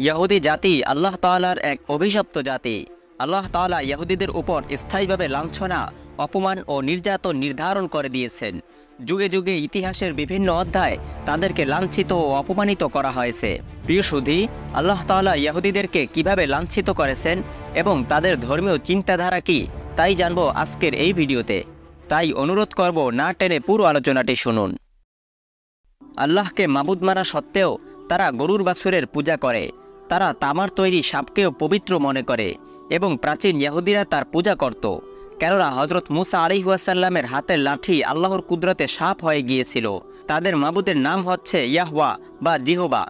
ইহুদি জাতি আল্লাহ তাআলার এক অভিশপ্ত জাতি। আল্লাহ তাআলা ইহুদিদের উপর স্থায়ীভাবে লাঞ্ছনা, অপমান ও নির্যাতন নির্ধারণ করে দিয়েছেন। যুগে যুগে ইতিহাসের বিভিন্ন অধ্যায় তাদেরকে লাঞ্ছিত ও অপমানিত করা হয়েছে। প্রিয় সুধী, আল্লাহ তাআলা ইহুদিদেরকে কিভাবে লাঞ্ছিত করেছেন এবং তাদের ধর্মীয় চিন্তাধারা কি, তাই জানবো আজকের এই ভিডিওতে। তাই অনুরোধ করব, না টেনে পুরো আলোচনাটি শুনুন। আল্লাহকে মাবুদ মানা সত্ত্বেও তারা গরুর বাছুরের পূজা করে। তারা তামার তৈরি সাপকেও পবিত্র মনে করে এবং প্রাচীন ইহুদিরা তার পূজা করত। কেননা হজরত মুসা আলাইহিসসালামের হাতের লাঠি আল্লাহর কুদরতে সাপ হয়ে গিয়েছিল। তাদের মাবুদের নাম হচ্ছে ইয়াহওয়া বা জিহোবা।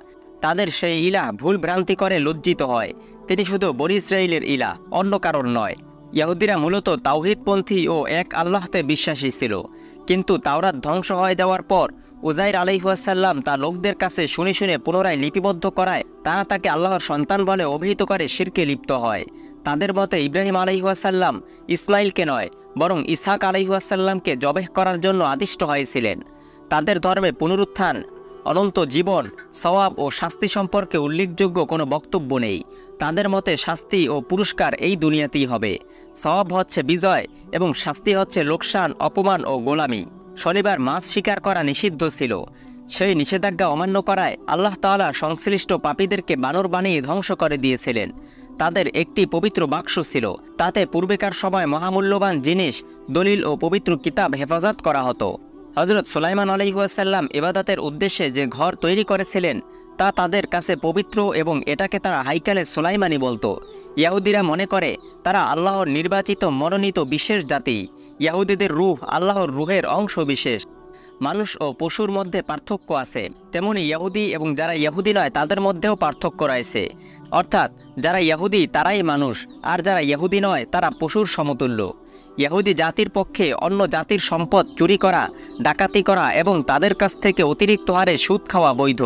তাদের সেই ইলাহ ভুল ভ্রান্তি করে লজ্জিত হয়। তিনি শুধু বনী ইসরাইলের ইলাহ, অন্য কারণ নয়। ইহুদিরা মূলত তাওহীদপন্থী ও এক আল্লাহতে বিশ্বাসী ছিল। কিন্তু তাওরাত ধ্বংস হয়ে যাওয়ার পর উজাইর আলাইহিসসালাম তা লোকদের কাছে শুনে শুনে পুনরায় লিপিবদ্ধ করায় তারা তাকে আল্লাহর সন্তান বলে অভিহিত করে শিরকে লিপ্ত হয়। তাদের মতে ইব্রাহিম আলাইহিসসালাম ইসমাইলকে নয়, বরং ইসহাক আলাইহিসসালামকে জবেহ করার জন্য আদিষ্ট হয়েছিলেন। তাদের ধর্মে পুনরুত্থান, অনন্ত জীবন, সওয়াব ও শাস্তি সম্পর্কে উল্লেখযোগ্য কোনো বক্তব্য নেই। তাদের মতে শাস্তি ও পুরস্কার এই দুনিয়াতেই হবে। সওয়াব হচ্ছে বিজয় এবং শাস্তি হচ্ছে লোকসান, অপমান ও গোলামি। শনিবার মাছ শিকার করা নিষিদ্ধ ছিল। সেই নিষেধাজ্ঞা অমান্য করায় আল্লাহ তাআলা সংশ্লিষ্ট পাপীদেরকে বানর বানিয়ে ধ্বংস করে দিয়েছিলেন। তাদের একটি পবিত্র বাক্স ছিল, তাতে পূর্বেকার সময় মহামূল্যবান জিনিস, দলিল ও পবিত্র কিতাব হেফাজত করা হতো। হজরত সুলাইমান আলাইহিসসালাম ইবাদতের উদ্দেশ্যে যে ঘর তৈরি করেছিলেন তা তাদের কাছে পবিত্র এবং এটাকে তারা হাইকালে সুলাইমানি বলতো। ইহুদিরা মনে করে তারা আল্লাহর নির্বাচিত মনোনীত বিশেষ জাতি। ইহুদিদের রূহ আল্লাহর রূহের অংশ বিশেষ। মানুষ ও পশুর মধ্যে পার্থক্য আছে, তেমনি ইহুদি এবং যারা ইহুদি নয় তাদের মধ্যেও পার্থক্য রয়েছে। অর্থাৎ যারা ইহুদি তারাই মানুষ, আর যারা ইহুদি নয় তারা পশুর সমতুল্য। ইহুদি জাতির পক্ষে অন্য জাতির সম্পদ চুরি করা, ডাকাতি করা এবং তাদের কাছ থেকে অতিরিক্ত হারে সুদ খাওয়া বৈধ।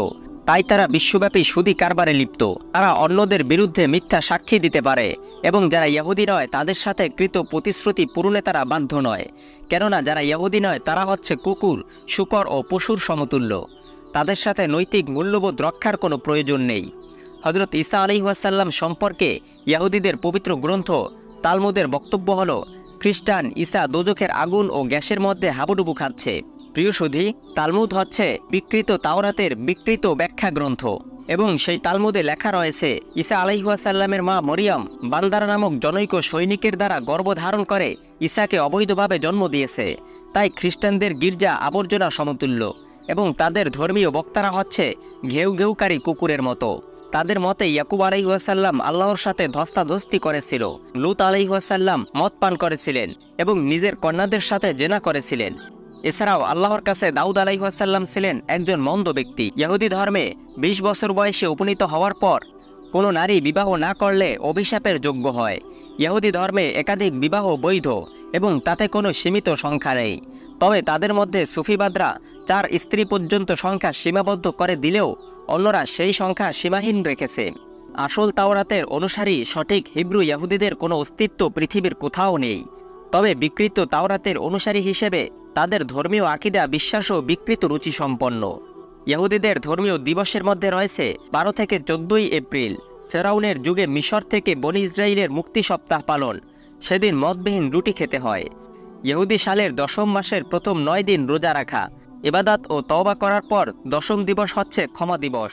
তাই তারা বিশ্বব্যাপী সুদী কারবারে লিপ্ত। তারা অন্যদের বিরুদ্ধে মিথ্যা সাক্ষী দিতে পারে এবং যারা ইহুদি নয় তাদের সাথে কৃত প্রতিশ্রুতি পূরণে তারা বাধ্য নয়। কেননা যারা ইহুদি নয় তারা হচ্ছে কুকুর, শূকর ও পশুর সমতুল্য। তাদের সাথে নৈতিক মূল্যবোধ রক্ষার কোনো প্রয়োজন নেই। হজরত ঈসা আলাইহিসসালাম সম্পর্কে ইহুদিদের পবিত্র গ্রন্থ তালমুদের বক্তব্য হলো, খ্রিস্টান ঈসা দোজখের আগুন ও গ্যাসের মধ্যে হাবুডুবু খাচ্ছে। প্রিয় সুধী, তালমুদ হচ্ছে বিকৃত তাওরাতের বিকৃত ব্যাখ্যা গ্রন্থ এবং সেই তালমুদে লেখা রয়েছে ঈসা আলাইহিসসালামের মা মরিয়ম বান্দারা নামক জনৈক সৈনিকের দ্বারা গর্ভধারণ করে ঈসাকে অবৈধভাবে জন্ম দিয়েছে। তাই খ্রিস্টানদের গির্জা আবর্জনা সমতুল্য এবং তাদের ধর্মীয় বক্তারা হচ্ছে ঘেউ ঘেউকারী কুকুরের মতো। তাদের মতে ইয়াকুব আলাইহিসসালাম আল্লাহর সাথে ধস্তাধস্তি করেছিল, লূত আলাইহিসসালাম মদ পান করেছিলেন এবং নিজের কন্যাদের সাথে জেনা করেছিলেন। এছাড়াও আল্লাহর কাছে দাউদ আলাইহিসসালাম ছিলেন একজন মন্দ ব্যক্তি। ইহুদি ধর্মে 20 বছর বয়সে উপনীত হওয়ার পর কোনো নারী বিবাহ না করলে অভিশাপের যোগ্য হয়। ইহুদি ধর্মে একাধিক বিবাহ বৈধ এবং তাতে কোনো সীমিত সংখ্যা নেই। তবে তাদের মধ্যে সুফিবাদরা 4 স্ত্রী পর্যন্ত সংখ্যা সীমাবদ্ধ করে দিলেও অন্যরা সেই সংখ্যা সীমাহীন রেখেছে। আসল তাওরাতের অনুসারী সঠিক হিব্রু ইহুদিদের কোনো অস্তিত্ব পৃথিবীর কোথাও নেই। তবে বিকৃত তাওরাতের অনুসারী হিসেবে তাদের ধর্মীয় আকীদা বিশ্বাসও বিকৃত রুচি সম্পন্ন। ইহুদিদের ধর্মীয় দিবসের মধ্যে রয়েছে 12 থেকে 14 এপ্রিল, ফেরাউনের যুগে মিশর থেকে বনী ইসরাইলের মুক্তি সপ্তাহ পালন। সেদিন মদবিহীন রুটি খেতে হয়। ইহুদি সালের 10ম মাসের প্রথম 9 দিন রোজা রাখা, ইবাদত ও তওবা করার পর 10ম দিবস হচ্ছে ক্ষমা দিবস।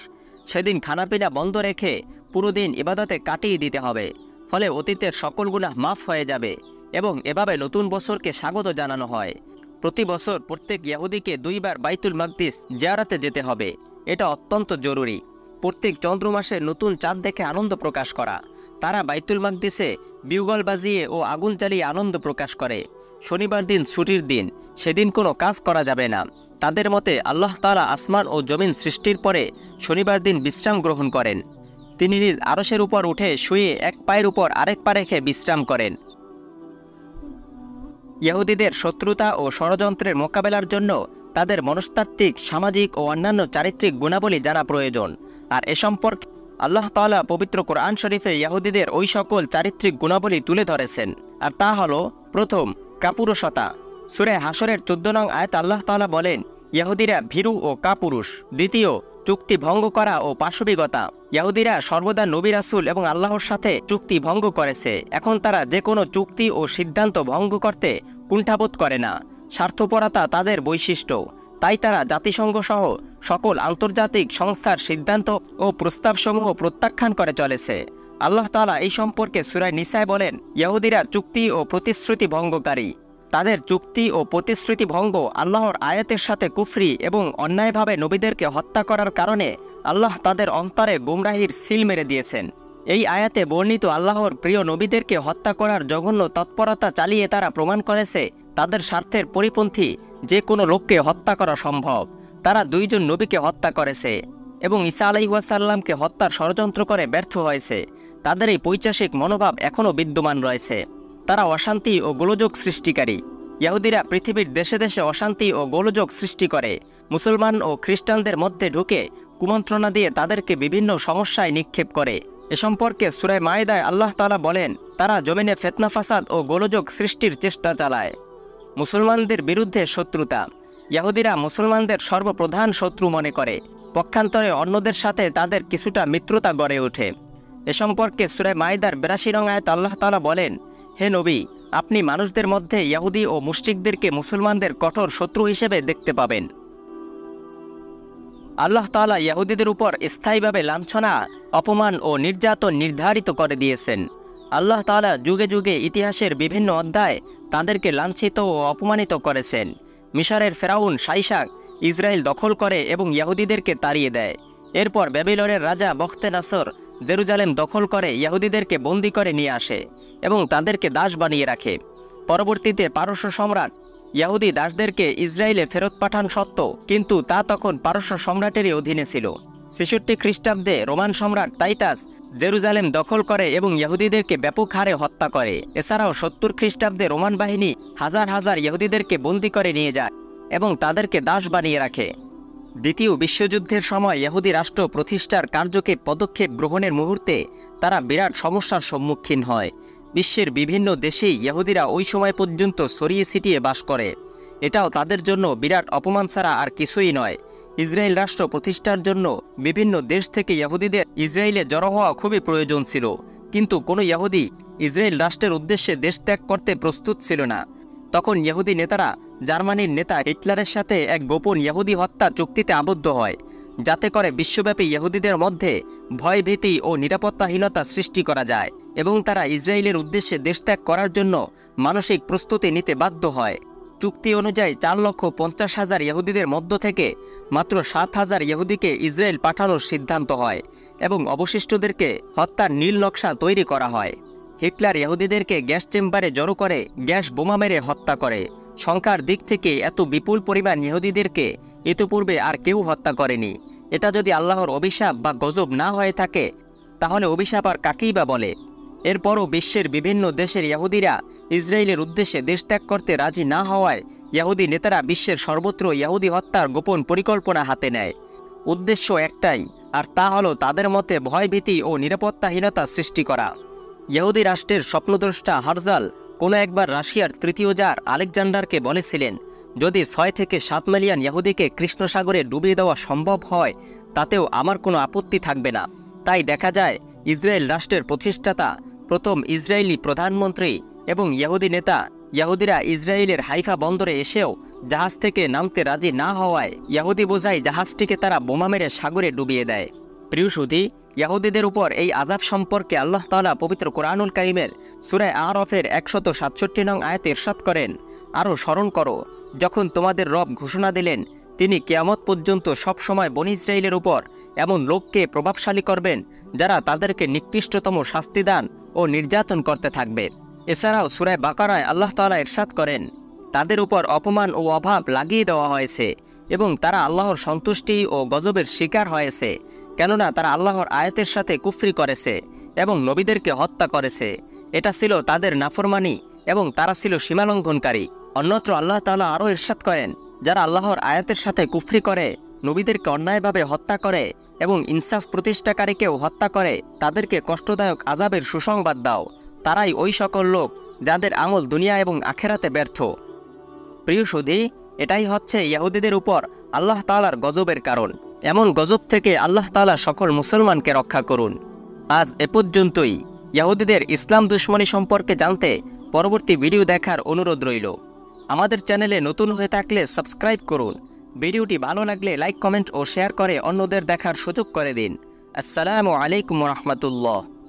সেদিন খানাপিনা বন্ধ রেখে পুরো দিন ইবাদতে কাটিয়ে দিতে হবে। ফলে অতীতের সকল গুনাহ মাফ হয়ে যাবে এবং এভাবে নতুন বছরকে স্বাগত জানানো হয়। প্রতি বছর প্রত্যেক ইহুদিকে 2 বার বাইতুল মাকদিস জিয়ারতে যেতে হবে। এটা অত্যন্ত জরুরি। প্রত্যেক চন্দ্র মাসে নতুন চাঁদ দেখে আনন্দ প্রকাশ করা। তারা বাইতুল মাকদিসে বিউগল বাজিয়ে ও আগুন জ্বালিয়ে আনন্দ প্রকাশ করে। শনিবার দিন ছুটির দিন, সেদিন কোনো কাজ করা যাবে না। তাদের মতে আল্লাহ তাআলা আসমান ও জমিন সৃষ্টির পরে শনিবার দিন বিশ্রাম গ্রহণ করেন। তিনি নিজ আরশের উপর উঠে শুয়ে এক পায়ের উপর আরেক পা রেখে বিশ্রাম করেন। ইহুদিদের শত্রুতা ও ষড়যন্ত্রের মোকাবেলার জন্য তাদের মনস্তাত্ত্বিক, সামাজিক ও অন্যান্য চারিত্রিক গুণাবলী জানা প্রয়োজন। আর এ সম্পর্কে আল্লাহ তাআলা পবিত্র কোরআন শরীফে ইহুদিদের ওই সকল চারিত্রিক গুণাবলী তুলে ধরেছেন। আর তা হলো, প্রথম, কাপুরুষতা। সূরা হাশরের 14 নং আয়াত আল্লাহ তাআলা বলেন, ইহুদিরা ভীরু ও কাপুরুষ। দ্বিতীয়, চুক্তি ভঙ্গ করা ও পাশবিকতা। ইহুদিরা সর্বদা নবী রাসূল এবং আল্লাহর সাথে চুক্তি ভঙ্গ করেছে। এখন তারা যে কোনো চুক্তি ও সিদ্ধান্ত ভঙ্গ করতে কুণ্ঠাবোধ করে না। স্বার্থপরতা তাদের বৈশিষ্ট্য। তাই তারা জাতিসংঘ সহ সকল আন্তর্জাতিক সংস্থার সিদ্ধান্ত ও প্রস্তাবসমূহ প্রত্যাখ্যান করে চলেছে। আল্লাহ তাআলা এই সম্পর্কে সূরা নিসায় বলেন, ইহুদিরা চুক্তি ও প্রতিশ্রুতি ভঙ্গকারী। তাদের চুক্তি ও প্রতিশ্রুতি ভঙ্গ, আল্লাহর আয়াতের সাথে কুফরি এবং অন্যায়ভাবে নবীদেরকে হত্যা করার কারণে আল্লাহ তাদের অন্তরে গুমরাহির সিল মেরে দিয়েছেন। এই আয়াতে বর্ণিত আল্লাহর প্রিয় নবীদেরকে হত্যা করার জঘন্য তৎপরতা চালিয়ে তারা প্রমাণ করেছে তাদের স্বার্থের পরিপন্থী যে কোনো লোককে হত্যা করা সম্ভব। তারা দুইজন নবীকে হত্যা করেছে এবং ঈসা আলাইহিসসালামকে হত্যার ষড়যন্ত্র করে ব্যর্থ হয়েছে। তাদের এই পৈশাসিক মনোভাব এখনও বিদ্যমান রয়েছে। তারা অশান্তি ও গোলযোগ সৃষ্টিকারী। ইহুদিরা পৃথিবীর দেশে দেশে অশান্তি ও গোলযোগ সৃষ্টি করে মুসলমান ও খ্রিস্টানদের মধ্যে ঢুকে কুমন্ত্রণা দিয়ে তাদেরকে বিভিন্ন সমস্যায় নিক্ষেপ করে। এ সম্পর্কে সূরা মায়েদায় আল্লাহ তাআলা বলেন, তারা জমিনে ফিতনা ফাসাদ ও গোলযোগ সৃষ্টির চেষ্টা চালায়। মুসলমানদের বিরুদ্ধে শত্রুতা। ইহুদিরা মুসলমানদের সর্বপ্রধান শত্রু মনে করে। পক্ষান্তরে অন্যদের সাথে তাদের কিছুটা মিত্রতা গড়ে ওঠে। এ সম্পর্কে সূরা মায়েদার ৮২ নং আয়াত আল্লাহ তাআলা বলেন, হে নবী, আপনি মানুষদের মধ্যে ইহুদি ও মুশরিকদেরকে মুসলমানদের কঠোর শত্রু হিসেবে দেখতে পাবেন। আল্লাহ তাআলা ইহুদিদের উপর স্থায়ীভাবে লাঞ্ছনা, অপমান ও নির্যাতন নির্ধারিত করে দিয়েছেন। আল্লাহ তাআলা যুগে যুগে ইতিহাসের বিভিন্ন অধ্যায়ে তাদেরকে লাঞ্ছিত ও অপমানিত করেছেন। মিশরের ফেরাউন শাইশাক ইসরায়েল দখল করে এবং ইহুদিদেরকে তাড়িয়ে দেয়। এরপর ব্যাবিলনের রাজা বখতে-নাসর জেরুজালেম দখল করে ইহুদিদেরকে বন্দী করে নিয়ে আসে এবং তাদেরকে দাস বানিয়ে রাখে। পরবর্তীতে পারস্য সম্রাট ইহুদি দাসদেরকে ইসরায়েলে ফেরত পাঠান সত্ত্বেও, কিন্তু তা তখন পারস্য সম্রাটেরই অধীনে ছিল। ৬৬ খ্রিস্টাব্দে রোমান সম্রাট টাইটাস জেরুজালেম দখল করে এবং ইহুদিদেরকে ব্যাপক হারে হত্যা করে। এছাড়াও ৭০ খ্রিস্টাব্দে রোমান বাহিনী হাজার হাজার ইহুদিদেরকে বন্দী করে নিয়ে যায় এবং তাদেরকে দাস বানিয়ে রাখে। দ্বিতীয় বিশ্বযুদ্ধের সময় ইহুদি রাষ্ট্র প্রতিষ্ঠার কার্যকে পদক্ষেপ গ্রহণের মুহূর্তে তারা বিরাট সমস্যার সম্মুখীন হয়। বিশ্বের বিভিন্ন দেশেই ইহুদিরা ওই সময় পর্যন্ত ছড়িয়ে ছিটিয়ে বাস করে। এটাও তাদের জন্য বিরাট অপমান ছাড়া আর কিছুই নয়। ইসরায়েল রাষ্ট্র প্রতিষ্ঠার জন্য বিভিন্ন দেশ থেকে ইহুদিদের ইসরায়েলে জড়ো হওয়া খুবই প্রয়োজন ছিল, কিন্তু কোনো ইহুদি ইসরায়েল রাষ্ট্রের উদ্দেশ্যে দেশ ত্যাগ করতে প্রস্তুত ছিল না। তখন ইহুদি নেতারা জার্মানির নেতা হিটলারের সাথে এক গোপন ইহুদি হত্যা চুক্তিতে আবদ্ধ হয়, যাতে করে বিশ্বব্যাপী ইহুদিদের মধ্যে ভয়ভীতি ও নিরাপত্তাহীনতা সৃষ্টি করা যায় এবং তারা ইসরায়েলের উদ্দেশ্যে দেশত্যাগ করার জন্য মানসিক প্রস্তুতি নিতে বাধ্য হয়। চুক্তি অনুযায়ী ৪,৫০,০০০ ইহুদিদের মধ্য থেকে মাত্র ৭,০০০ ইহুদিকে ইসরায়েল পাঠানোর সিদ্ধান্ত হয় এবং অবশিষ্টদেরকে হত্যার নীল নকশা তৈরি করা হয়। হিটলার ইহুদিদেরকে গ্যাস চেম্বারে জড়ো করে গ্যাস বোমা মেরে হত্যা করে। সংখ্যার দিক থেকে এত বিপুল পরিমাণ ইহুদিদেরকে ইতিপূর্বে আর কেউ হত্যা করেনি। এটা যদি আল্লাহর অভিশাপ বা গজব না হয়ে থাকে, তাহলে অভিশাপ আর কাকেই বা বলে? এরপরও বিশ্বের বিভিন্ন দেশের ইহুদিরা ইসরায়েলের উদ্দেশ্যে দেশত্যাগ করতে রাজি না হওয়ায় ইহুদি নেতারা বিশ্বের সর্বত্র ইহুদি হত্যার গোপন পরিকল্পনা হাতে নেয়। উদ্দেশ্য একটাই, আর তা হলো তাদের মধ্যে ভয়ভীতি ও নিরাপত্তাহীনতা সৃষ্টি করা। ইহুদি রাষ্ট্রের স্বপ্নদ্রষ্টা হার্জাল কোনো একবার রাশিয়ার তৃতীয় জার আলেকজান্ডারকে বলেছিলেন, যদি ৬ থেকে ৭ মিলিয়ন ইহুদিকে কৃষ্ণসাগরে ডুবিয়ে দেওয়া সম্ভব হয়, তাতেও আমার কোনো আপত্তি থাকবে না। তাই দেখা যায় ইসরায়েল রাষ্ট্রের প্রতিষ্ঠাতা, প্রথম ইসরায়েলি প্রধানমন্ত্রী এবং ইহুদি নেতা ইহুদিরা ইসরায়েলের হাইফা বন্দরে এসেও জাহাজ থেকে নামতে রাজি না হওয়ায় ইহুদি বোঝাই জাহাজটিকে তারা বোমা মেরে সাগরে ডুবিয়ে দেয়। প্রিয় সুধী, ইহুদিদের উপর এই আযাব সম্পর্কে আল্লাহ তাআলা পবিত্র কোরআনুল কারীমের সূরা আরাফের ১৬৭ নং আয়াতে ইরশাদ করেন, আরও স্মরণ করো যখন তোমাদের রব ঘোষণা দিলেন তিনি কিয়ামত পর্যন্ত সবসময় বনী ইসরায়েলের উপর এমন লোককে প্রভাবশালী করবেন যারা তাদেরকে নিকৃষ্টতম শাস্তিদান ও নির্যাতন করতে থাকবে। এছাড়াও সূরা বাকারায় আল্লাহ তাআলা ইরশাদ করেন, তাদের উপর অপমান ও অভাব লাগিয়ে দেওয়া হয়েছে এবং তারা আল্লাহর সন্তুষ্টি ও গজবের শিকার হয়েছে, কেননা তারা আল্লাহর আয়াতের সাথে কুফরি করেছে এবং নবীদেরকে হত্যা করেছে। এটা ছিল তাদের নাফরমানি এবং তারা ছিল সীমালঙ্ঘনকারী। অন্যত্র আল্লাহ তাআলা আরও ইরশাদ করেন, যারা আল্লাহর আয়াতের সাথে কুফরি করে, নবীদেরকে অন্যায়ভাবে হত্যা করে এবং ইনসাফ প্রতিষ্ঠাকারীকেও হত্যা করে, তাদেরকে কষ্টদায়ক আযাবের সুসংবাদ দাও। তারাই ওই সকল লোক যাদের আমল দুনিয়া এবং আখেরাতে ব্যর্থ। প্রিয় সুধী, এটাই হচ্ছে ইহুদিদের উপর আল্লাহ তাআলার গজবের কারণ। এমন গজব থেকে আল্লাহ তাআলা সকল মুসলমানকে রক্ষা করুন। আজ এ পর্যন্তই। ইহুদিদের ইসলাম দুশমনী সম্পর্কে জানতে পরবর্তী ভিডিও দেখার অনুরোধ রইল। আমাদের চ্যানেলে নতুন হয়ে থাকলে সাবস্ক্রাইব করুন। ভিডিওটি ভালো লাগলে লাইক, কমেন্ট ও শেয়ার করে অন্যদের দেখার সুযোগ করে দিন। আসসালামু আলাইকুম ওয়া রাহমাতুল্লাহ।